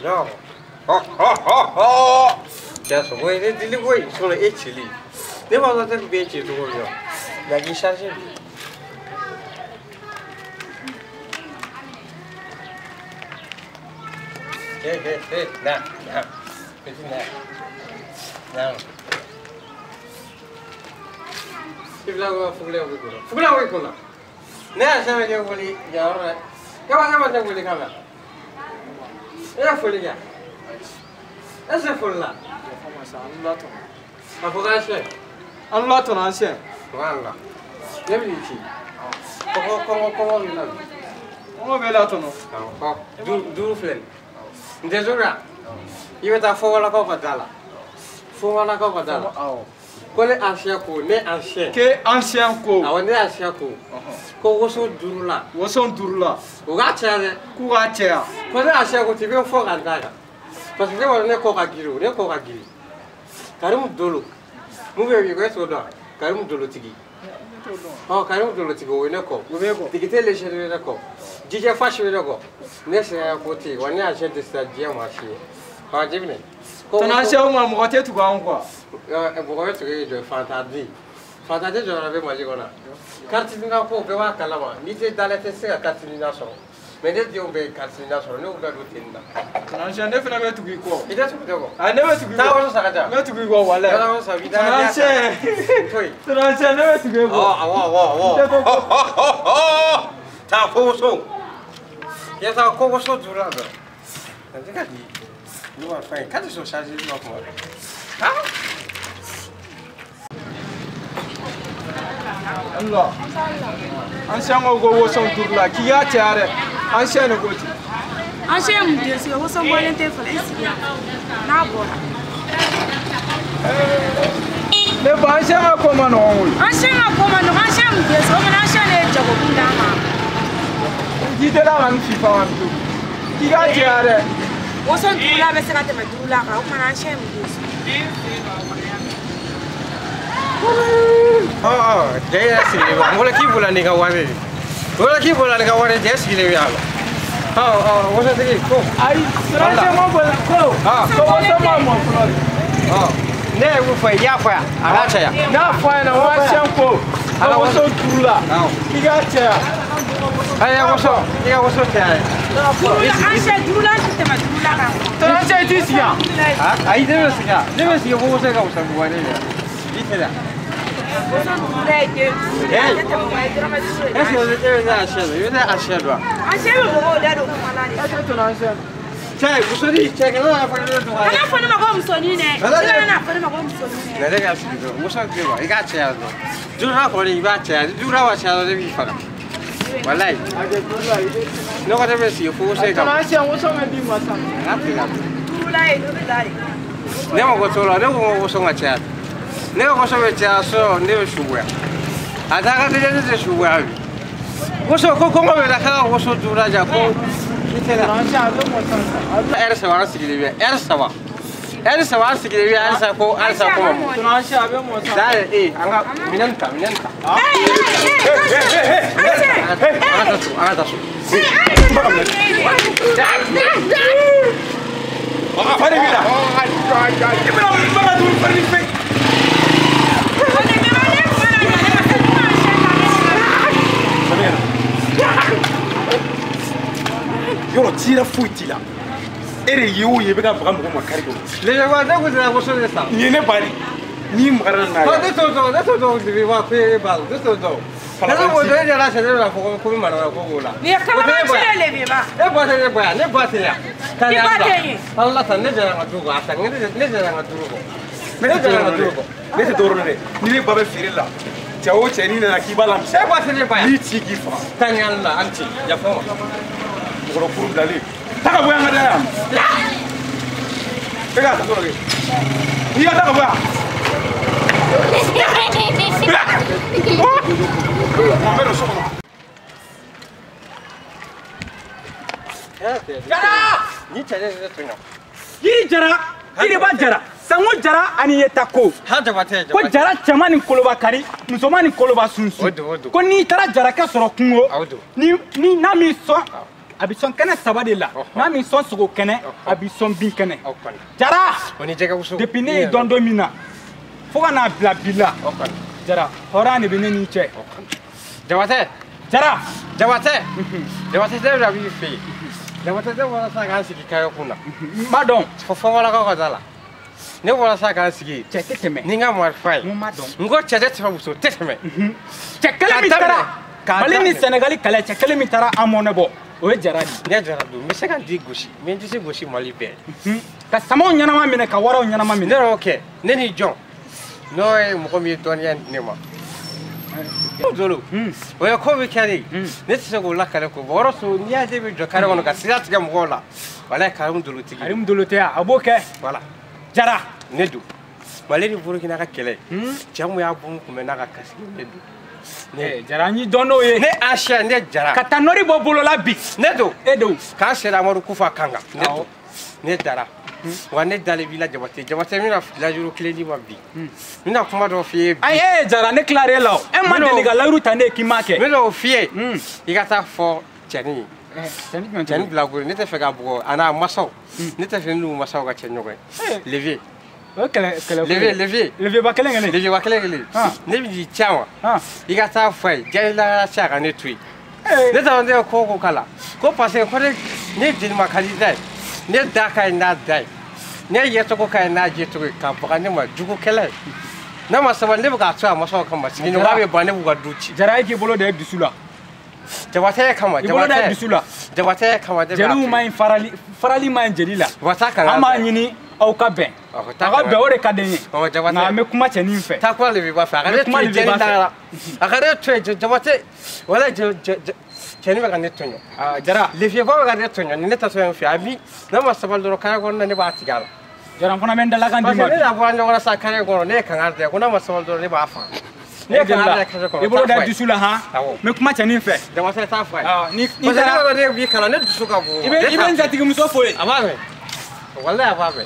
Non. Oh. Just wait, it wait, so actually. They want to be to you. Like you shall say. Hey, now. Now. If you go for Fugla, now, some of you will eat your right. Come on, will come out. Yeah, fully. That's a full lot. I forgot to say. I'm not on Ancien. Voilà. Never eat it. Come on, you know. Oh, Belatono. Do flame. There's a rat. You have 4 $4. 4 $4. Oh. Quel è Ancien co, ne Ancien. Che Ancien co? Ah, ne Ancien co. Co so durla. Wo son durla. Ugachere. Ugachere. Quel è Ancien co ti vedo fuori andare. Perché devo ne coca giro, ne coca giro. Carum dolo. Muove questo da. Carum dolo tigi. Oh, carum dolo tigo, ne co. Tigi tele scende ne co. Gigi fascio ne co. Ne se a poti, wane a gente sta dia machi. Ah, jibne. Tonasha uma mote tu kwa kwa. Pourquoi tu es de fantaisie? Fantaisie, je l'avais mangé comme ça. Cartinina pour voir Kalama. Ni c'est dans les tests à Cartinina. Mais les dions be Cartinina, nous avons goûté. Non, je n'ai pas tout quoi. Il est tout d'accord. Ah, never to go. Ça va ça. Never to go. Voilà. Ça vida. Tonasha never to go. Oh. Ta foso. Il y a ta foso du là. Regarde. Nous on fait 4 choses chargées de moi. Allah. Ancien go son tour là qui a tiare. Ancien go ti. Ancien Dieu c'est go son moyen te fala ici. Na bo. Le ba ancien a comment non. Ancien a comment non. Ancien Dieu c'est on ancien ne jago bunda ma. Di de la man fi fa wan tu. Qui a tiare. Wo son tour là be se ka te ma tour là ka o man ancien Dieu. Oh, jaya sile ba. Ngola ki bola ni ka wale. Ngola ki bola ni ka wale jaya sile ba. Oh, wasa tegi ko. Ai, sranje mo bola ko. So wasa mo ko. Ne wo fa ya fa. Ala cha ya. Na fa na wa shanko. Ala waso tula. Kiga cha. Ai ya waso cha. Na fa. Aisha tula te ma tula ka. Aisha tisia. Ai deve sia. Deve sia wo se ka wasa ko ne. Ditela. Never was over there, so never should wear. I got the should wear. What's so come over the hell was so to Raja? Elsa wants to give you Elsa. Elsa wants to give you Elsa for Elsa. Minanta. Yo tira fuiti là. Ere yu yebega bram ko makari ko. Le yawa da ko da ko so desa. Ni ne bari. Ni mara na. Ko de to de wa pe ba. De to. Kana mo de ya la se de la ko ko mara ko ko la. Ni ka ma se le bi ba. E ba se ne ba se ya. Ka ya. Allah tan ne jara ngatu ko asa ne jara ngatu ko. Ne jara ngatu ko. Ne se doro ne. Ni ba be firila. Ciao ceni na kibala. E ba se ne ba. Ni ci ki fa. Tanyan la anti. Ya fa. Kalau kurung dali, tak apa yang ada. Pegang satu lagi. Iya tak apa. Jara! Ni cari tengah. Ini jara, ini apa jara? Sangat jara ani yetako. Hada bateja. Ko jara cama ni koloba kari, musoman ni koloba sunsu. Ko ni tara jara ka soro kungo. Ni nami so. Abison kene sabade la. Na mi son sogo kene abison bin kene. Jara. Oni jega wuso. Depuis ne don domina. Foga na bla bila. Jara. Hora ne bene ni che. Jawate. Jara. Jawate. Jawate de la bi fi. Jawate de wala sa ga sigi kayo kuna. Madon. Fofo wala ka dala. Ne wala sa ga sigi. Cheke teme. Ninga mo fai. Madon. Ngo chete te wuso teteme. Chekele mi tara. Malini Senegali kale chekele mi tara amonebo. O Jara di. Ne Jara do. Mi se kan di goshi. Mi ndi se goshi Mali be. Ka samo nyana ma mine ka wara nyana ma mine. Ne okay. Ne ni John. No e mo ko mi doniya ne ma. Zolo. Oya ko bi kari. Ne se go la kare ko boro so ni ade bi do kare wono ka sirat ga mo la. Wala karim dolo tigi. Karim dolo te aboke. Voilà. Jara. Ne do. Maleni Burkina ka kele. Jamu ya bu ko me na ka kasi ne do. Ne Jara ni dono ye. Ne Ancien ne Jara. Kata nori bo bolo la bi. Ne do. Edo. Ka sera amaru kufa kanga. Ne do. Ne Jara. Wa ne dans le village Jabate. Jabate mina village ro kile di ma bi. Mina kuma do fie. Ay Jara ne clare la. E ma de ga la ruta ne ki make. Mina o fie. I ga ta fo Tiani. Tiani blago ne te fe ga bugo ana maso. Ne te fe nu maso ga chenyo ko. Levier. Levier ba kele ngene. Levier ba kele ngene. Ne bi chawa. I ga ta fo ga la chaka ne tui. Ne ta onde ko kala. Ko passe ko ne din ma kali dai. Ne da kai na dai. Ne yeto ko kai na jeto ka buga ne ma jugo kele. Na ma sabal ne buga tsa ma so kan ma sigi ne wa be ba ne buga duci. Jara yake bolo da bisula. Jabate kama Jabate da bisula. Jabate kama de. Jelu mai farali mai jelila. Wata kan. Ama nyini au ka ben. Aka be ore ka denye. Na me kuma cheni mfe. Ta kwa levi ba fa. Aka de jeli da. Aka de tue jabate wala cheni ba kan netonyo. Jara. Levi ba ga netonyo ne ta so mfe abi. Na ma sabal do kaya gonna ne ba tigala. Jara fana men dala kan di ma. Ne da fa ne wala sa kaya gonna ne kan arde ko na ma sabal do ne ba fa. Ne kan arde ka ko. E bolo da bisula ha. Me kuma cheni mfe. Jabate ta fa. Ni Jara ne bi kala ne dusuka bo. Ibe nzati muso foye. Ababe. Wallahi ababe.